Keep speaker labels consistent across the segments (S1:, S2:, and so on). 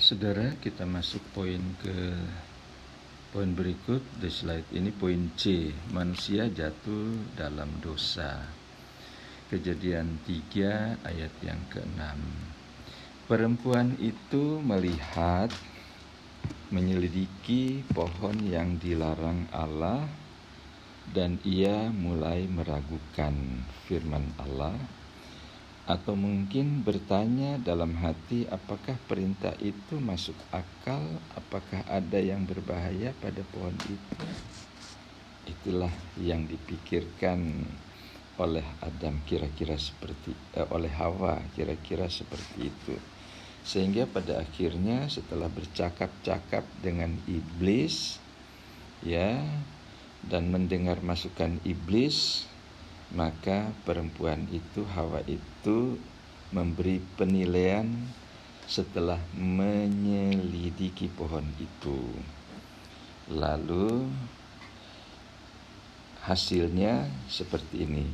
S1: Saudara, kita masuk poin berikut di slide ini, poin C, manusia jatuh dalam dosa. Kejadian 3 ayat yang ke-6. Perempuan itu melihat, menyelidiki pohon yang dilarang Allah, dan ia mulai meragukan firman Allah, atau mungkin bertanya dalam hati, apakah perintah itu masuk akal? Apakah ada yang berbahaya pada pohon itu? Itulah yang dipikirkan oleh Adam, oleh Hawa kira-kira seperti itu. Sehingga pada akhirnya setelah bercakap-cakap dengan iblis, dan mendengar masukan iblis, maka perempuan itu, Hawa itu, memberi penilaian setelah menyelidiki pohon itu. Lalu hasilnya seperti ini.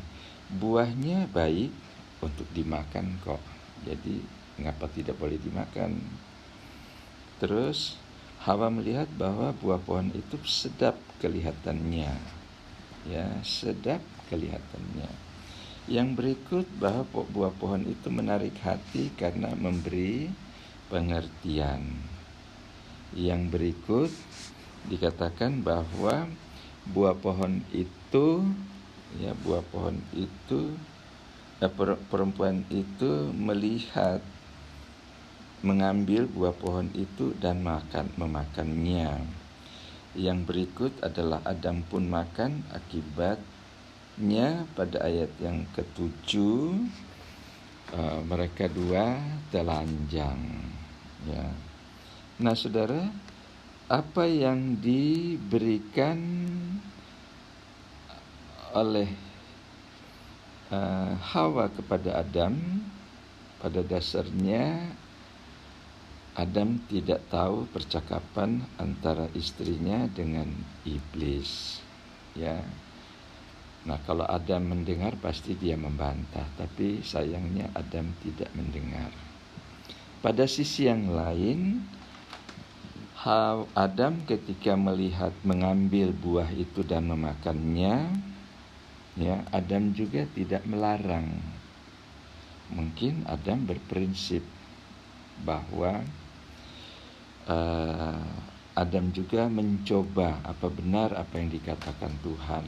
S1: Buahnya baik untuk dimakan kok. Jadi mengapa tidak boleh dimakan? Terus Hawa melihat bahwa buah pohon itu sedap kelihatannya. Sedap kelihatannya. Yang berikut, bahwa buah pohon itu menarik hati karena memberi pengertian. Yang berikut dikatakan bahwa perempuan itu mengambil buah pohon itu dan memakannya. Yang berikut adalah Adam pun makan, akibatnya pada ayat yang ke-7 mereka dua telanjang. Nah, saudara, apa yang diberikan oleh Hawa kepada Adam, pada dasarnya Adam tidak tahu percakapan antara istrinya dengan iblis. Nah, kalau Adam mendengar pasti dia membantah, tapi sayangnya Adam tidak mendengar. Pada sisi yang lain, Adam ketika melihat mengambil buah itu dan memakannya, Adam juga tidak melarang. Mungkin Adam berprinsip bahwa Adam juga mencoba apa benar apa yang dikatakan Tuhan,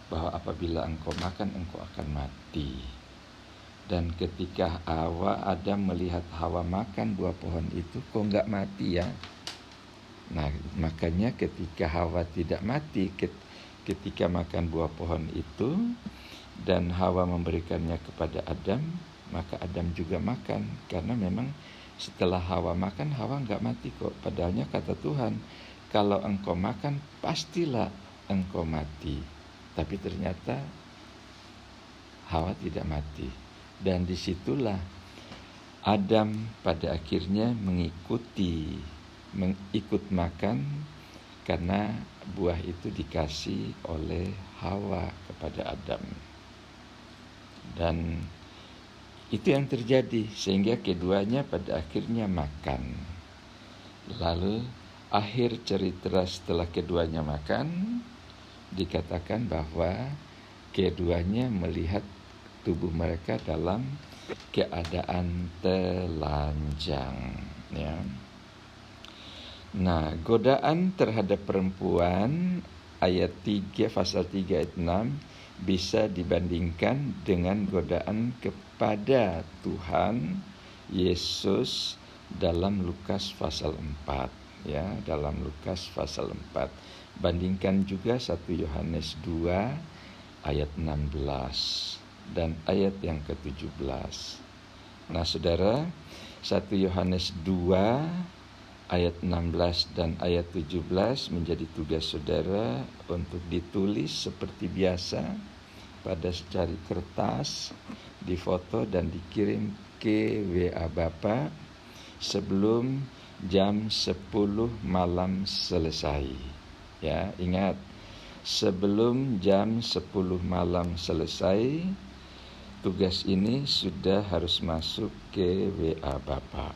S1: bahwa apabila engkau makan engkau akan mati. Dan ketika Adam melihat Hawa makan buah pohon itu, kok enggak mati ya? Nah, makanya ketika Hawa tidak mati ketika makan buah pohon itu, dan Hawa memberikannya kepada Adam, maka Adam juga makan. Karena memang setelah Hawa makan, Hawa enggak mati kok. Padahalnya kata Tuhan, kalau engkau makan pastilah engkau mati. Tapi ternyata Hawa tidak mati. Dan disitulah Adam pada akhirnya mengikut makan, karena buah itu dikasih oleh Hawa kepada Adam. Dan itu yang terjadi, sehingga keduanya pada akhirnya makan. Lalu akhir cerita setelah keduanya makan, dikatakan bahwa keduanya melihat tubuh mereka dalam keadaan telanjang. Nah, godaan terhadap perempuan ayat 3, pasal 3 ayat 6 bisa dibandingkan dengan godaan kepada Tuhan Yesus dalam Lukas pasal 4. Dalam Lukas pasal 4. Bandingkan juga 1 Yohanes 2 ayat 16 dan ayat yang ke-17. Nah, saudara, 1 Yohanes 2 ayat 16 dan ayat 17 menjadi tugas saudara untuk ditulis seperti biasa pada secari kertas, difoto dan dikirim ke WA Bapak sebelum jam 10 malam selesai. Ingat, sebelum jam 10 malam selesai, tugas ini sudah harus masuk ke WA Bapak.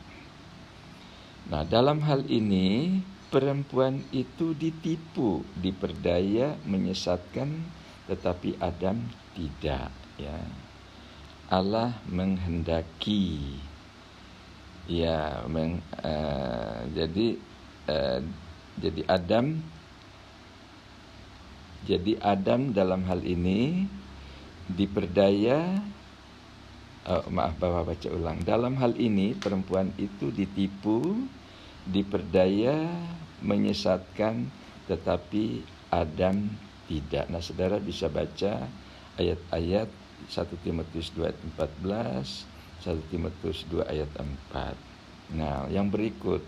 S1: Nah, dalam hal ini perempuan itu ditipu, diperdaya, menyesatkan, tetapi Adam tidak, ya. Allah menghendaki, ya, jadi Adam dalam hal ini diperdaya. Bapak baca ulang. Dalam hal ini perempuan itu ditipu, diperdaya, menyesatkan, tetapi Adam tidak. Nah, saudara bisa baca ayat-ayat 1 Timotius 2 ayat 14, 1 Timotius 2 ayat 4. Nah, yang berikut,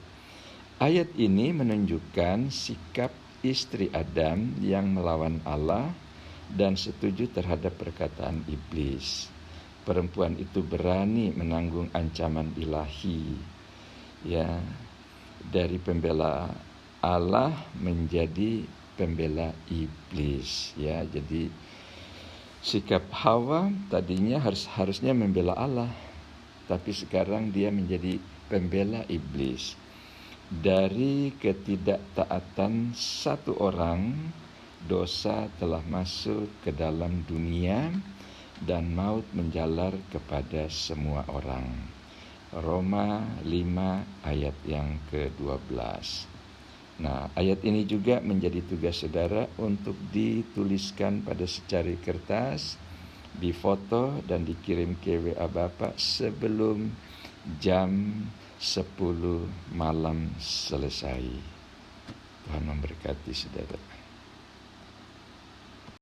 S1: ayat ini menunjukkan sikap istri Adam yang melawan Allah dan setuju terhadap perkataan iblis. Perempuan itu berani menanggung ancaman ilahi, ya, dari pembela Allah menjadi pembela iblis, ya. Jadi sikap Hawa tadinya harusnya membela Allah, tapi sekarang dia menjadi pembela iblis. Dari ketidaktaatan satu orang, dosa telah masuk ke dalam dunia dan maut menjalar kepada semua orang. Roma 5 ayat yang ke-12. Nah, ayat ini juga menjadi tugas saudara untuk dituliskan pada secari kertas, difoto dan dikirim ke WA Bapak sebelum jam 10 malam selesai. Tuhan memberkati saudara.